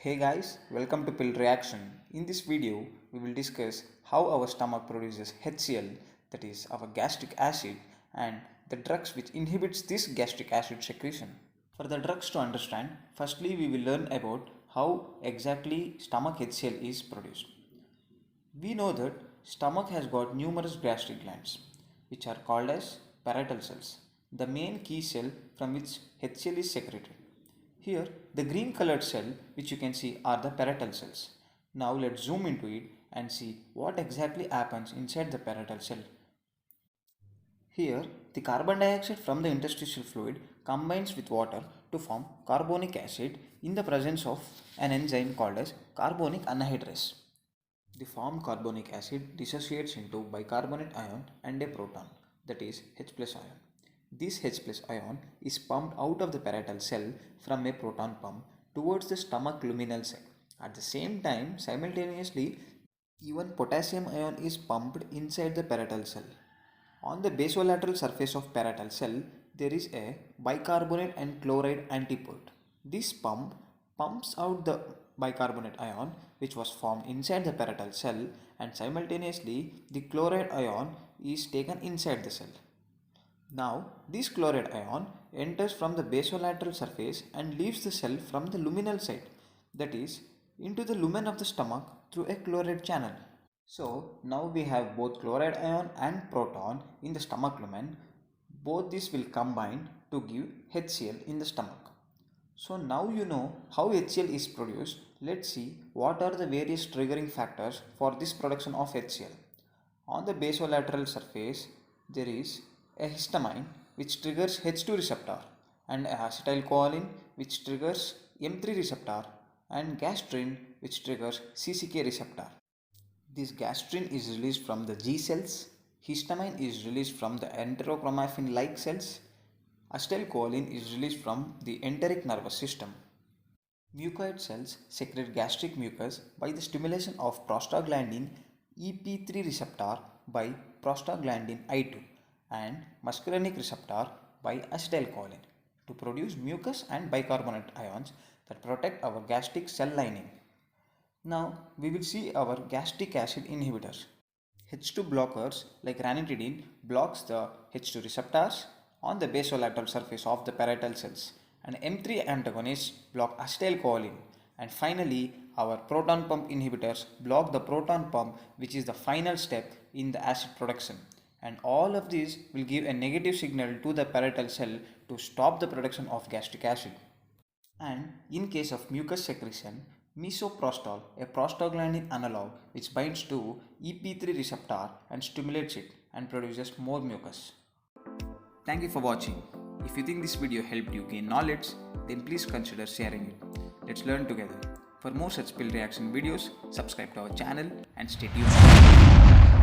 Hey guys, welcome to Pill Reaction. In this video, we will discuss how our stomach produces HCl, that is our gastric acid, and the drugs which inhibits this gastric acid secretion. For the drugs to understand, firstly we will learn about how exactly stomach HCl is produced. We know that stomach has got numerous gastric glands, which are called as parietal cells, the main key cell from which HCl is secreted. Here, the green colored cell which you can see are the parietal cells. Now let's zoom into it and see what exactly happens inside the parietal cell. Here, the carbon dioxide from the interstitial fluid combines with water to form carbonic acid in the presence of an enzyme called as carbonic anhydrase. The formed carbonic acid dissociates into bicarbonate ion and a proton, that is H plus ion. This H plus ion is pumped out of the parietal cell from a proton pump towards the stomach luminal side. At the same time, simultaneously, even potassium ion is pumped inside the parietal cell. On the basolateral surface of parietal cell, there is a bicarbonate and chloride antipode. This pump pumps out the bicarbonate ion which was formed inside the parietal cell, and simultaneously the chloride ion is taken inside the cell. Now, this chloride ion enters from the basolateral surface and leaves the cell from the luminal side, that is, into the lumen of the stomach through a chloride channel. So, now we have both chloride ion and proton in the stomach lumen. Both these will combine to give HCl in the stomach. So, now you know how HCl is produced. Let's see what are the various triggering factors for this production of HCl. On the basolateral surface, there is a histamine which triggers H2 receptor, and acetylcholine which triggers M3 receptor, and gastrin which triggers CCK receptor. This gastrin is released from the G cells, histamine is released from the enterochromaffin-like cells, acetylcholine is released from the enteric nervous system. Mucoid cells secrete gastric mucus by the stimulation of prostaglandin EP3 receptor by prostaglandin I2 and muscarinic receptor by acetylcholine to produce mucus and bicarbonate ions that protect our gastric cell lining. Now we will see our gastric acid inhibitors. H2 blockers like ranitidine blocks the H2 receptors on the basolateral surface of the parietal cells, and M3 antagonists block acetylcholine, and finally our proton pump inhibitors block the proton pump, which is the final step in the acid production, and all of these will give a negative signal to the parietal cell to stop the production of gastric acid. And in case of mucus secretion, misoprostol, a prostaglandin analog which binds to EP3 receptor and stimulates it and produces more mucus. Thank you for watching. If you think this video helped you gain knowledge, then please consider sharing it. Let's learn together. For more such pill reaction videos, subscribe to our channel and stay tuned.